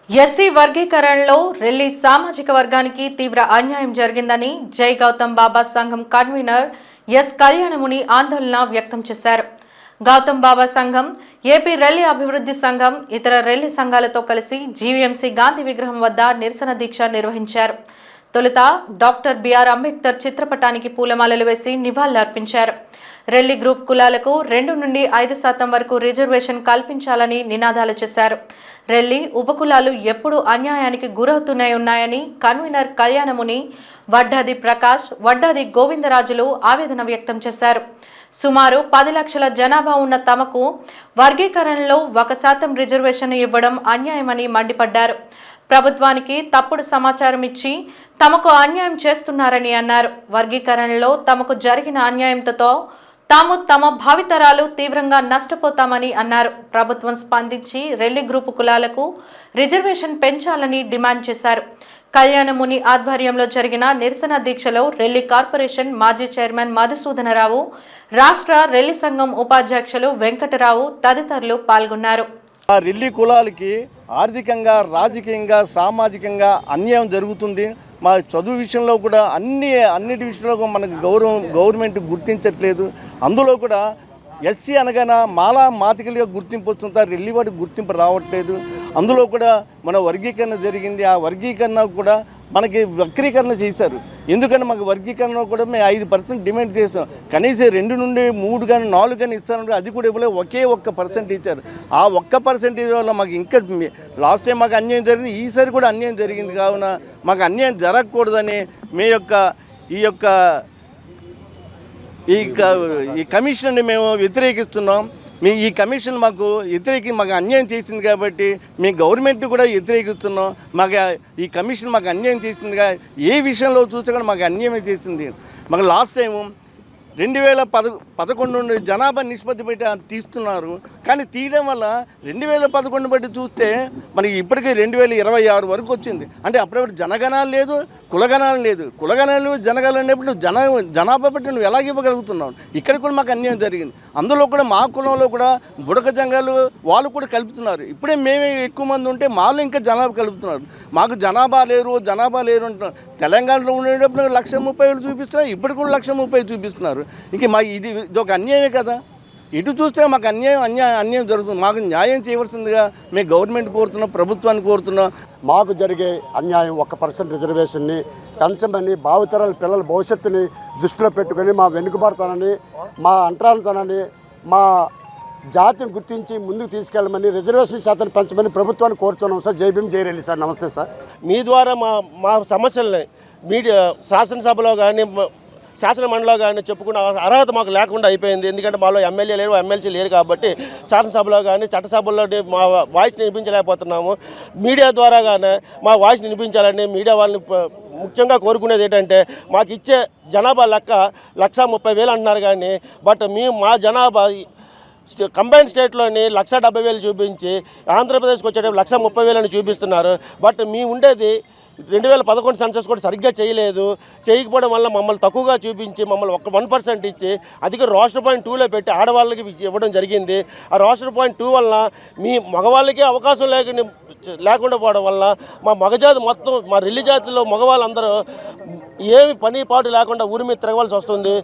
SC వర్గీకరణలో Relli సామాజిక వర్గానికి తీవ్ర అన్యాయం జరిగిందని జై గౌతమ్ బాబా సంఘం కన్వీనర్ ఎస్ కళ్యాణముని ఆందోళన వ్యక్తం చేశారు. గౌతమ్ బాబా సంఘం, ఏపీ రెల్లి అభివృద్ధి సంఘం, ఇతర రెల్లి సంఘాలతో కలిసి జీవీఎంసీ గాంధీ విగ్రహం వద్ద నిరసన దీక్ష నిర్వహించారు. తొలుత డాక్టర్ బిఆర్ అంబేద్కర్ చిత్రపటానికి పూలమాలలు వేసి నివాళులర్పించారు. రెల్లి గ్రూప్ కులాలకు 2 నుండి 5% వరకు రిజర్వేషన్ కల్పించాలని నినాదాలు చేశారు. రెల్లి ఉపకులాలు ఎప్పుడూ అన్యాయానికి గురవుతూనే ఉన్నాయని కన్వీనర్ కళ్యాణముని, వడ్డాది ప్రకాష్, వడ్డాది గోవిందరాజులు ఆవేదన వ్యక్తం చేశారు. సుమారు 10 లక్షల జనాభా ఉన్న తమకు వర్గీకరణలో 1% రిజర్వేషన్ ఇవ్వడం అన్యాయమని మండిపడ్డారు. ప్రభుత్వానికి తప్పుడు సమాచారం ఇచ్చి తమకు అన్యాయం చేస్తున్నారని అన్నారు. వర్గీకరణలో తమకు జరిగిన అన్యాయంతో తాము తమ భావితరాలు తీవ్రంగా నష్టపోతామని అన్నారు. ప్రభుత్వం స్పందించి రెల్లి గ్రూపు కులాలకు రిజర్వేషన్ పెంచాలని డిమాండ్ చేశారు. కళ్యాణముని ఆధ్వర్యంలో జరిగిన నిరసన దీక్షలో రెల్లి కార్పొరేషన్ మాజీ చైర్మన్ మధుసూదనరావు, రాష్ట్ర రెల్లి సంఘం ఉపాధ్యక్షులు వెంకటరావు తదితరులు పాల్గొన్నారు. రెల్లి కులాలకి ఆర్థికంగా, రాజకీయంగా, సామాజికంగా అన్యాయం జరుగుతుంది. మా చదువు విషయంలో కూడా అన్నిటి విషయంలో మనకు గవర్నమెంట్ గుర్తించట్లేదు. అందులో కూడా ఎస్సీ అనగానే మాలా మాతికలుగా గుర్తింపు వస్తుందా, రెల్లి వాడికి గుర్తింపు రావట్లేదు. అందులో కూడా మన వర్గీకరణ జరిగింది. ఆ వర్గీకరణ కూడా మనకి వక్రీకరణ చేశారు. ఎందుకని మాకు వర్గీకరణ కూడా మేము 5% డిమాండ్ చేస్తాం. కనీసం 2 నుండి 3 కానీ 4 కానీ ఇస్తారంటే అది కూడా ఇవ్వలేదు. ఒకే 1% ఇచ్చారు. ఆ 1% వల్ల మాకు ఇంకా లాస్ట్ టైం మాకు అన్యాయం జరిగింది, ఈసారి కూడా అన్యాయం జరిగింది. కావున మాకు అన్యాయం జరగకూడదని ఈ కమిషన్ని మేము వ్యతిరేకిస్తున్నాం. ఈ కమిషన్ మాకు అన్యాయం చేసింది కాబట్టి మీ గవర్నమెంట్ కూడా వ్యతిరేకిస్తున్నాం. ఈ కమిషన్ మాకు అన్యాయం చేసిందిగా ఏ విషయంలో చూసినా కూడా మాకు అన్యాయం చేసింది. మాకు లాస్ట్ టైము 2011 నుండి జనాభా నిష్పత్తి పెట్టి తీస్తున్నారు. కానీ తీయడం వల్ల 2011 బట్టి చూస్తే మనకి ఇప్పటికీ 2026 వరకు వచ్చింది. అంటే అప్పుడప్పుడు జనగణాలు లేదు, కులగణాలు లేదు. కులగణాలు జనగణాలు అనేప్పుడు జనాభా బట్టి నువ్వు ఎలాగ ఇవ్వగలుగుతున్నావు? ఇక్కడ కూడా మాకు అన్యాయం జరిగింది. అందులో కూడా మా కులంలో కూడా బుడక జంగాలు వాళ్ళు కూడా కలుపుతున్నారు. ఇప్పుడే మేమే ఎక్కువ మంది ఉంటే మాలో ఇంకా జనాభా కలుపుతున్నారు. మాకు జనాభా లేరు అంటున్నారు. తెలంగాణలో ఉండేటప్పుడు 1,30,000 చూపిస్తున్నారు, ఇప్పుడు కూడా 1,30,000 చూపిస్తున్నారు. ఇంక ఇది ఒక అన్యాయమే కదా. ఇటు చూస్తే మాకు అన్యాయం జరుగుతుంది. మాకు న్యాయం చేయవలసిందిగా మేము గవర్నమెంట్ కోరుతున్నాం, ప్రభుత్వాన్ని కోరుతున్నాం. మాకు జరిగే అన్యాయం 1% రిజర్వేషన్ని పెంచమని, భావితరాల పిల్లల భవిష్యత్తుని దృష్టిలో పెట్టుకొని మా వెనుకబడతానని, మా అంటరానితనాన్ని, మా జాతిని గుర్తించి ముందుకు తీసుకెళ్ళమని, రిజర్వేషన్ శాతాన్ని పెంచమని ప్రభుత్వాన్ని కోరుతున్నాం సార్. జై భీమ్, జై రెల్లి సార్. నమస్తే సార్. మీ ద్వారా మా సమస్యల్ని మీడియా శాసనసభలో కానీ శాసన మండలిలో కానీ చెప్పుకున్న అర్హత మాకు లేకుండా అయిపోయింది. ఎందుకంటే మాలో ఎమ్మెల్యే లేరు, ఎమ్మెల్సీ లేరు కాబట్టి శాసనసభలో కానీ చట్టసభల్లో మా వాయిస్ని వినిపించలేకపోతున్నాము. మీడియా ద్వారా కానీ మా వాయిస్ని వినిపించాలని మీడియా వాళ్ళని ముఖ్యంగా కోరుకునేది ఏంటంటే, మాకు ఇచ్చే జనాభా లెక్క 130,000 అంటున్నారు. కానీ బట్ మా జనాభా కంబైన్ స్టేట్లోని 170,000 చూపించి ఆంధ్రప్రదేశ్కి వచ్చేటప్పుడు 130,000 అని చూపిస్తున్నారు. బట్ మేము ఉండేది 2011 సెన్సస్ కూడా సరిగ్గా చేయకపోవడం వల్ల మమ్మల్ని తక్కువగా చూపించి మమ్మల్ని 1% ఇచ్చి అదిగా రోస్టర్ పాయింట్ 2లో పెట్టి ఆడవాళ్ళకి ఇవ్వడం జరిగింది. ఆ రోస్టర్ పాయింట్ 2 వల్ల మీ మగవాళ్ళకి అవకాశం లేకుండా పోవడం వల్ల మా మగజాతి మొత్తం, మా రెల్లి జాతిలో మగవాళ్ళందరూ ఏమి పని పాటు లేకుండా ఊరి మీద తిరగవలసి వస్తుంది.